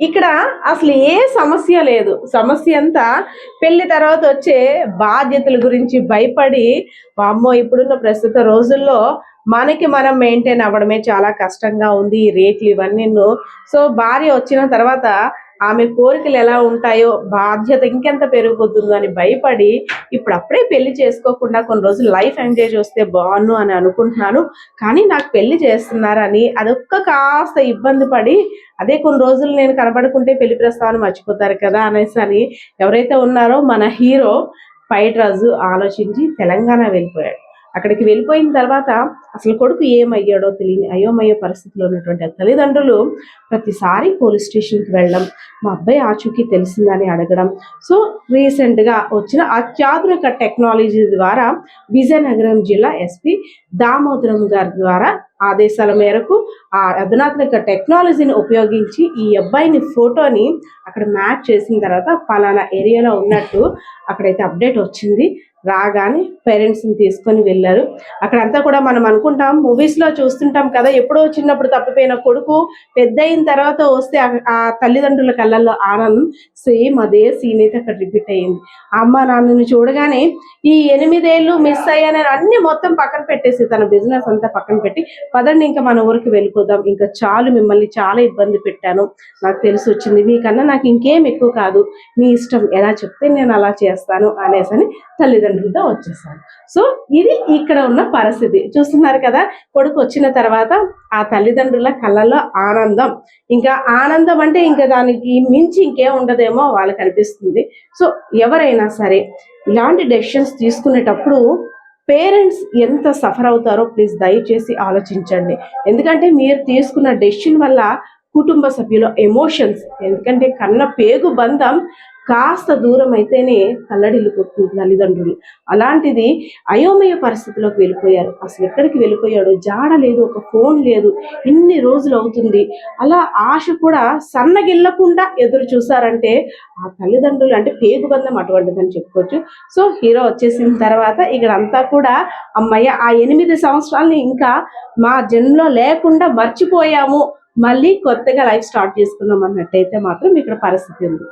ఇక్కడ అసలు ఏ సమస్య లేదు. సమస్య అంతా పెళ్లి తర్వాత వచ్చే బాధ్యతల గురించి భయపడి, వామ్మో! ఇప్పుడున్న ప్రస్తుత రోజుల్లో మనకి మనం మెయింటైన్ అవ్వడమే చాలా కష్టంగా ఉంది. ఈ రేట్లు ఇవన్నీను. సో, భార్య వచ్చిన తర్వాత ఆమె కోరికలు ఎలా ఉంటాయో, బాధ్యత ఇంకెంత పెరిగిపోతుందో అని భయపడి, ఇప్పుడప్పుడే పెళ్లి చేసుకోకుండా కొన్ని రోజులు లైఫ్ ఎంజాయ్ చేస్తే బావున్ను అని అనుకుంటున్నాను. కానీ నాకు పెళ్లి చేస్తున్నారని అదొక్క కాస్త ఇబ్బంది పడి, అదే కొన్ని రోజులు నేను కనబడకుంటే పెళ్లి ప్రస్తావన మర్చిపోతారు కదా అనేసని ఎవరైతే ఉన్నారో మన హీరో 'ఫైట్ రాజు' ఆలోచించి తెలంగాణ వెళ్ళిపోయాడు. అక్కడికి వెళ్ళిపోయిన తర్వాత అసలు కొడుకు ఏమయ్యాడో తెలియని అయోమయ పరిస్థితిలో ఉన్నటువంటి ఆ తల్లిదండ్రులు ప్రతిసారి పోలీస్ స్టేషన్‌కి వెళ్ళడం, మా అబ్బాయి ఆచూకీ తెలిసిందని అడగడం. సో, రీసెంట్‌గా వచ్చిన అత్యాధునిక టెక్నాలజీ ద్వారా విజయనగరం జిల్లా ఎస్పీ దామోదరం గారి ద్వారా ఆదేశాల మేరకు ఆ అధునాతనిక టెక్నాలజీని ఉపయోగించి ఈ అబ్బాయిని ఫోటోని అక్కడ మ్యాచ్ చేసిన తర్వాత పలానా ఏరియాలో ఉన్నట్టు అక్కడైతే అప్డేట్ వచ్చింది. రాగానే పేరెంట్స్‌ని తీసుకొని వెళ్లారు. అక్కడంతా కూడా మనం అనుకుంటాం, మూవీస్‌లో చూస్తుంటాం కదా! ఎప్పుడో చిన్నప్పుడు తప్పిపోయిన కొడుకు పెద్దయిన తర్వాత వస్తే ఆ తల్లిదండ్రుల కళ్ళల్లో ఆనందం. సేమ్ అదే సీన్ అయితే అక్కడ రిపీట్ అయ్యింది. అమ్మ నాన్నని చూడగానే ఈ 8 ఏళ్ళు మిస్ అయ్యానని అన్ని మొత్తం పక్కన పెట్టేసి తన బిజినెస్ అంతా పక్కన పెట్టి, పదండి ఇంకా మన ఊరికి వెళ్ళిపోదాం. ఇంకా చాలు, మిమ్మల్ని చాలా ఇబ్బంది పెట్టాను. నాకు తెలిసొచ్చింది. మీకన్నా నాకు ఇంకేం ఎక్కువ కాదు. మీ ఇష్టం, ఎలా చెప్తే నేను అలా చేస్తాను అనేసని తల్లిదండ్రులతో వచ్చేసాను. సో, ఇది ఇక్కడ ఉన్న పరిస్థితి. చూస్తున్నారు కదా! కొడుకు వచ్చిన తర్వాత ఆ తల్లిదండ్రుల కళ్ళల్లో ఆనందం. ఇంకా ఆనందం అంటే ఇంకా దానికి మించి ఇంకేం ఉండదేమో వాళ్ళకి అనిపిస్తుంది. సో, ఎవరైనా సరే ఇలాంటి డెసిషన్స్ తీసుకునేటప్పుడు పేరెంట్స్ ఎంత సఫర్ అవుతారో ప్లీజ్ దయచేసి ఆలోచించండి. ఎందుకంటే మీరు తీసుకున్న డెసిషన్ వల్ల కుటుంబ సభ్యుల ఎమోషన్స్, ఎందుకంటే కన్న పేగు బంధం కాస్త దూరం అయితేనే తల్లడిల్లిపోతుంది తల్లిదండ్రులు. అలాంటిది అయోమయ పరిస్థితిలోకి వెళ్ళిపోయారు. అసలు ఎక్కడికి వెళ్ళిపోయాడు, జాడ లేదు, ఒక ఫోన్ లేదు, ఇన్ని రోజులు అవుతుంది. అలా ఆశ కూడా సన్నగిల్లకుండా ఎదురు చూసారంటే ఆ తల్లిదండ్రులు అంటే పేగుబంధం అటువంటిదని చెప్పుకోవచ్చు. సో, హీరో వచ్చేసిన తర్వాత ఇక్కడంతా కూడా అమ్మయ్య ఆ 8 సంవత్సరాలని ఇంకా మా జన్మలో లేకుండా మర్చిపోయాము, మళ్ళీ కొత్తగా లైఫ్ స్టార్ట్ చేసుకున్నాం అన్నట్టయితే మాత్రం ఇక్కడ పరిస్థితి ఉంది.